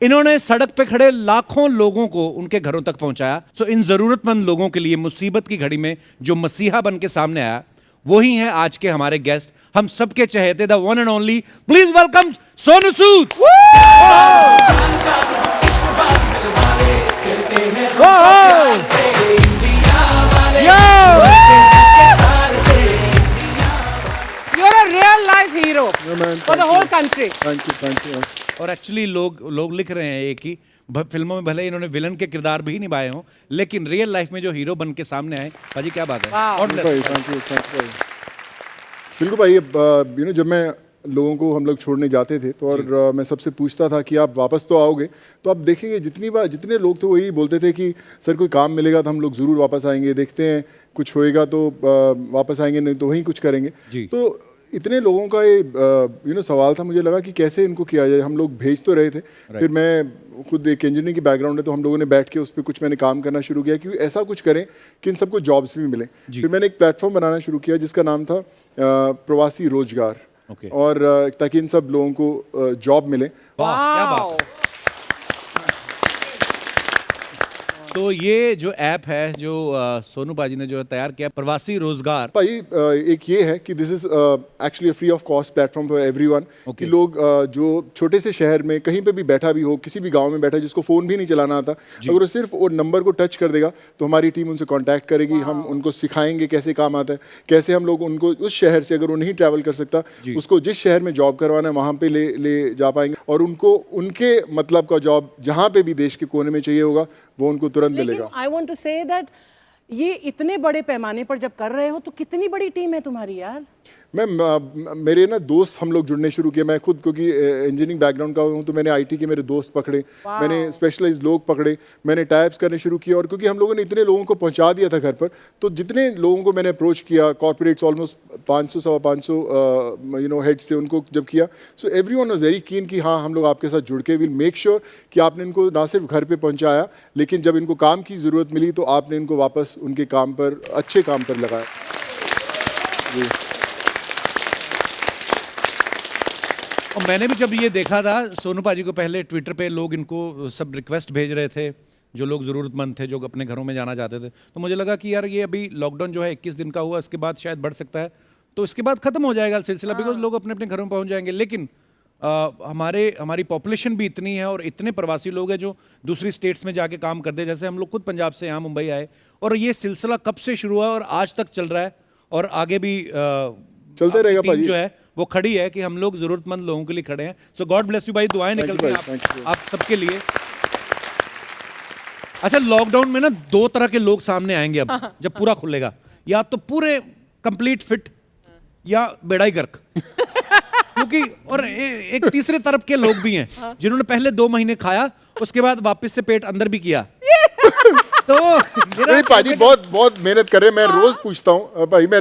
इन्होंने सड़क पे खड़े लाखों लोगों को उनके घरों तक पहुंचाया। सो इन जरूरतमंद लोगों के लिए मुसीबत की घड़ी में जो मसीहा बन के सामने आया, वही हैं आज के हमारे गेस्ट, हम सबके चहेते the one and only, please welcome Sonu Sood. You're a real life hero for the whole country. Thank you. और एक्चुअली लोग लिख रहे हैं एक ही फिल्मों में भले इन्होंने विलन के किरदार भी निभाए हों, लेकिन रियल लाइफ में जो हीरो बन के सामने आए, भाजी क्या बात है। थैंक यू बिल्कुल भाई। जब मैं लोगों को हम लोग छोड़ने जाते थे तो और मैं सबसे पूछता था कि आप वापस तो आओगे, तो आप देखेंगे जितने लोग थे वही बोलते थे कि सर कोई काम मिलेगा तो हम लोग ज़रूर वापस आएंगे, देखते हैं कुछ होएगा तो वापस आएंगे, नहीं तो वहीं कुछ करेंगे। तो इतने लोगों का ये सवाल था, मुझे लगा कि कैसे इनको किया जाए। हम लोग भेज तो रहे थे, फिर मैं खुद एक इंजीनियरिंग की बैकग्राउंड है, तो हम लोगों ने बैठ के उस पर कुछ मैंने काम करना शुरू किया कि ऐसा कुछ करें कि इन सबको जॉब्स भी मिले। फिर मैंने एक प्लेटफॉर्म बनाना शुरू किया जिसका नाम था प्रवासी रोजगार, और ताकि इन सब लोगों को जॉब मिले। क्या बात। तो ये जो ऐप है जो सोनू पाजी ने जो तैयार किया, प्रवासी रोजगार भाई, एक ये है कि this is actually free of cost platform for everyone, कि लोग जो छोटे से शहर में कहीं पे भी बैठा भी हो, किसी भी गांव में बैठा जिसको फ़ोन भी नहीं चलाना आता, अगर वो सिर्फ वो नंबर को टच कर देगा तो हमारी टीम उनसे कांटेक्ट करेगी। हम उनको सिखाएंगे कैसे काम आता है, कैसे हम लोग उनको उस शहर से, अगर वो नहीं ट्रैवल कर सकता, उसको जिस शहर में जॉब करवाना है वहाँ पे ले जा पाएंगे, और उनको उनके मतलब का जॉब जहाँ पे भी देश के कोने में चाहिए होगा वो उनको तुरंत मिलेगा। I want to say that ये इतने बड़े पैमाने पर जब कर रहे हो तो कितनी बड़ी टीम है तुम्हारी यार। मेरे ना दोस्त हम लोग जुड़ने शुरू किए। मैं खुद क्योंकि इंजीनियरिंग बैकग्राउंड का हूँ, तो मैंने आईटी के मेरे दोस्त पकड़े, मैंने स्पेशलाइज्ड लोग पकड़े, मैंने टाइप्स करने शुरू किए। और क्योंकि हम लोगों ने इतने लोगों को पहुँचा दिया था घर पर, तो जितने लोगों को मैंने अप्रोच किया, कॉर्पोरेट्स ऑलमोस्ट 500 हेड से उनको जब किया, so everyone was very keen कि हाँ हम लोग आपके साथ जुड़ के विल मेक श्योर कि आपने इनको ना सिर्फ घर पर पहुँचाया, लेकिन जब इनको काम की ज़रूरत मिली तो आपने इनको वापस उनके काम पर, अच्छे काम पर लगाया। जी। और मैंने भी जब ये देखा था सोनू पाजी को, पहले ट्विटर पे लोग इनको सब रिक्वेस्ट भेज रहे थे, जो लोग ज़रूरतमंद थे, जो अपने घरों में जाना चाहते थे, तो मुझे लगा कि यार ये अभी लॉकडाउन जो है 21 दिन का हुआ, इसके बाद शायद बढ़ सकता है, तो इसके बाद ख़त्म हो जाएगा सिलसिला, बिकॉज लोग अपने अपने घरों में पहुँच जाएंगे। लेकिन हमारी पॉपुलेशन भी इतनी है और इतने प्रवासी लोग हैं जो दूसरी स्टेट्स में जाके काम करते हैं। जैसे हम लोग खुद पंजाब से यहाँ मुंबई आए, और ये सिलसिला कब से शुरू हुआ और आज तक चल रहा है, और आगे भी चलते रहेगा टीम भाई। जो है वो खड़ी है कि हम लोग जरूरतमंद लोगों के लिए खड़े हैं। सो गॉड ब्लेस यू भाई, दुआएं निकलती हैं आप सबके लिए। अच्छा, लॉकडाउन में ना दो तरह के लोग सामने आएंगे अब जब पूरा खुलेगा, या तो पूरे कंप्लीट फिट या बेड़ाई गर्क क्योंकि और एक तीसरे तरफ के लोग भी हैं जिन्होंने पहले 2 महीने खाया, उसके बाद वापस से पेट अंदर भी किया। तो नहीं पाजी, बहुत मेहनत कर रहे हैं। मैं रोज पूछता हूँ भाई, मैं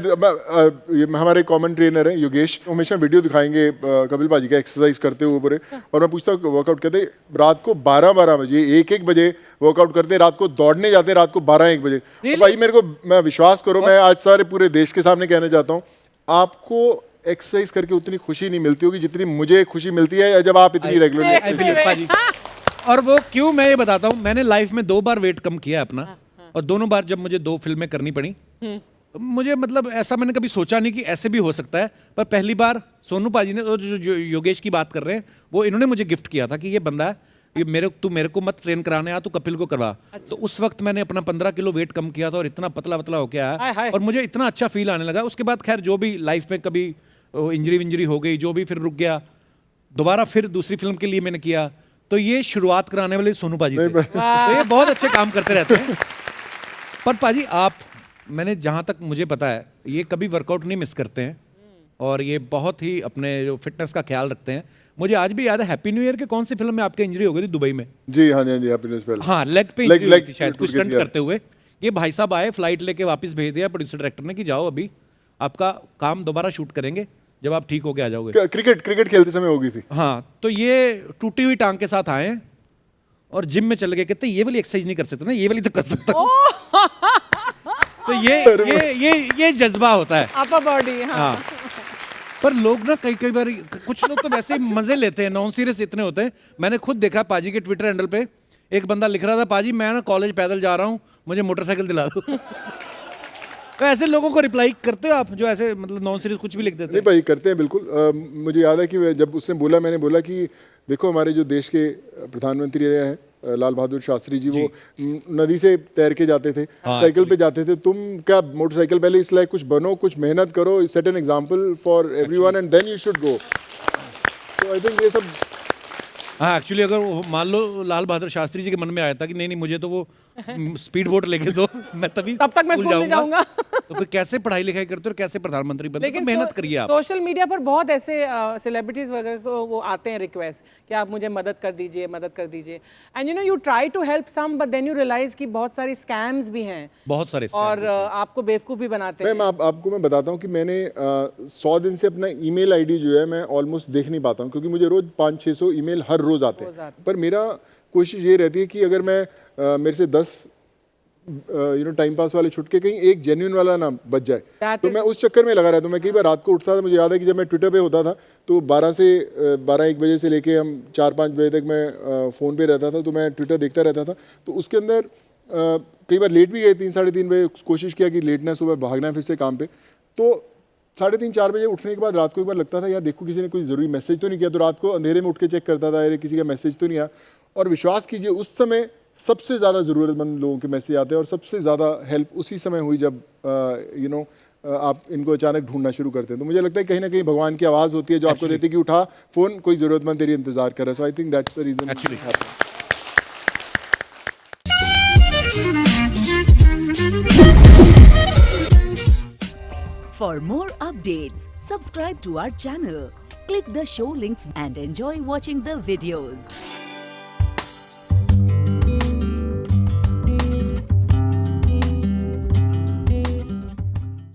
हमारे कॉमन ट्रेनर हैं योगेश, हमेशा वीडियो दिखाएंगे कपिल पाजी का एक्सरसाइज करते हुए पूरे, और मैं पूछता हूँ वर्कआउट करते रात को 12 बजे 1 बजे वर्कआउट करते, रात को दौड़ने जाते रात को 12-1 बजे। तो भाई मेरे को, मैं विश्वास करो, मैं आज सारे पूरे देश के सामने कहना चाहता हूँ, आपको एक्सरसाइज करके उतनी खुशी नहीं मिलती होगी जितनी मुझे खुशी मिलती है जब आप इतनी रेगुलर। और वो क्यों, मैं ये बताता हूँ, मैंने लाइफ में 2 बार वेट कम किया अपना, और दोनों बार जब मुझे 2 फिल्में करनी पड़ी, मुझे मतलब ऐसा मैंने कभी सोचा नहीं कि ऐसे भी हो सकता है। पर पहली बार सोनू पाजी ने, जो योगेश की बात कर रहे हैं, वो इन्होंने मुझे गिफ्ट किया था कि ये बंदा है, ये तू मेरे को मत ट्रेन कराने आ, तू कपिल को करवा। तो उस वक्त मैंने अपना 15 किलो वेट कम किया था और इतना पतला होके आया, और मुझे इतना अच्छा फील आने लगा। उसके बाद खैर जो भी लाइफ में कभी इंजरी हो गई, जो भी फिर रुक गया, दोबारा फिर दूसरी फिल्म के लिए मैंने किया। तो ये शुरुआत कराने वाले सोनू पाजी थे। तो ये बहुत अच्छे काम करते रहते हैं। पर पाजी आप, मैंने जहाँ तक मुझे पता है, ये कभी वर्कआउट नहीं मिस करते हैं, और ये बहुत ही अपने जो फिटनेस का ख्याल रखते हैं। मुझे आज भी याद है, हैप्पी न्यू ईयर के कौन सी फिल्म में आपकी इंजरी हो गई थी दुबई में? जी हाँ जी, हैप्पी न्यू ईयर। हाँ, लेग पे इंजरी हुई थी शायद, कुछ स्टंट करते हुए। ये भाई साहब आए, फ्लाइट लेके वापस भेज दिया प्रोड्यूसर डायरेक्टर ने कि जाओ अभी आपका काम दोबारा शूट करेंगे जब आप ठीक होके आ जाओगे। क्रिकेट खेलते समय हो गई थी। हाँ, तो ये टूटी हुई टांग के साथ आए और जिम में चले गए, कहते ये वाली एक्सरसाइज नहीं कर सकते ना, ये वाली तो कर सकता हूं। तो ये जज्बा होता है, अपर बॉडी। हाँ। पर लोग ना कई बार कुछ लोग तो वैसे ही मजे लेते हैं, नॉन सीरियस इतने होते हैं। मैंने खुद देखा पाजी के ट्विटर हैंडल पे एक बंदा लिख रहा था, पाजी मैं ना कॉलेज पैदल जा रहा हूँ, मुझे मोटरसाइकिल दिला दो। तो ऐसे लोगों को रिप्लाई करते हो आप जो ऐसे मतलब नॉन सीरियस कुछ भी लिख देते नहीं भाई, करते हैं बिल्कुल। मुझे याद है कि जब उसने बोला, मैंने बोला कि देखो हमारे जो देश के प्रधानमंत्री रहे हैं लाल बहादुर शास्त्री जी, वो नदी से तैर के जाते थे, साइकिल पे जाते थे। तुम क्या मोटरसाइकिल, पहले इस लायक कुछ बनो, कुछ मेहनत करो, set an example for everyone and then you should go. तो आई थिंक ये सब, हाँ एक्चुअली अगर वो मान लो लाल बहादुर शास्त्री जी के मन में आया था कि नहीं मुझे तो वो स्पीड बोट लेके दो, मैं तभी तब तक मैं स्कूल नहीं जाऊंगा। तो फिर कैसे पढ़ाई लिखाई करते हो और कैसे प्रधानमंत्री बनते हो? तो मेहनत करिए आप। सोशल मीडिया पर बहुत ऐसे सेलिब्रिटीज वगैरह को वो आते हैं रिक्वेस्ट कि आप मुझे मदद कर दीजिए, मदद कर दीजिए। And you try to help some but then you realise कि बहुत सारी स्कैम्स भी हैं, बहुत सारे और आपको बेवकूफ भी बनाते हैं। मैम आपको मैं बताता हूँ कि मैंने 100 दिन से अपना ईमेल आईडी जो है मैं ऑलमोस्ट देख नहीं पाता हूँ, क्योंकि मुझे रोज 500-600 ईमेल हर रोज आते हैं। पर मेरा कोशिश ये रहती है कि अगर मैं मेरे से 10 टाइम पास वाले छुटके कहीं एक जेन्युइन वाला ना बच जाए, तो मैं उस चक्कर में लगा रहता हूँ। मैं कई बार रात को उठता था, मुझे याद है कि जब मैं ट्विटर पे होता था तो 12-1 बजे से लेके हम 4-5 बजे तक मैं फ़ोन पे रहता था, तो मैं ट्विटर देखता रहता था। तो उसके अंदर कई बार लेट भी गए, 3-3:30 बजे कोशिश किया कि लेटना, सुबह भागना है फिर से काम पे। तो 3:30-4 बजे उठने के बाद रात को एक बार लगता था यार देखो किसी ने कोई ज़रूरी मैसेज तो नहीं किया, तो रात को अंधेरे में उठ के चेक करता था, अरे किसी का मैसेज तो नहीं आया। और विश्वास कीजिए उस समय सबसे ज़्यादा ज़रूरतमंद लोगों के मैसेज आते हैं, और सबसे ज़्यादा हेल्प उसी समय हुई जब आप इनको अचानक ढूंढना शुरू करते हैं। तो मुझे लगता है कहीं ना कहीं भगवान की आवाज़ होती है जो आपको देती है कि उठा फ़ोन, कोई ज़रूरतमंद तेरी इंतज़ार कर रहा है। So I think that's the reason actually. For more updates, subscribe to our channel, click the show links and enjoy watching the videos.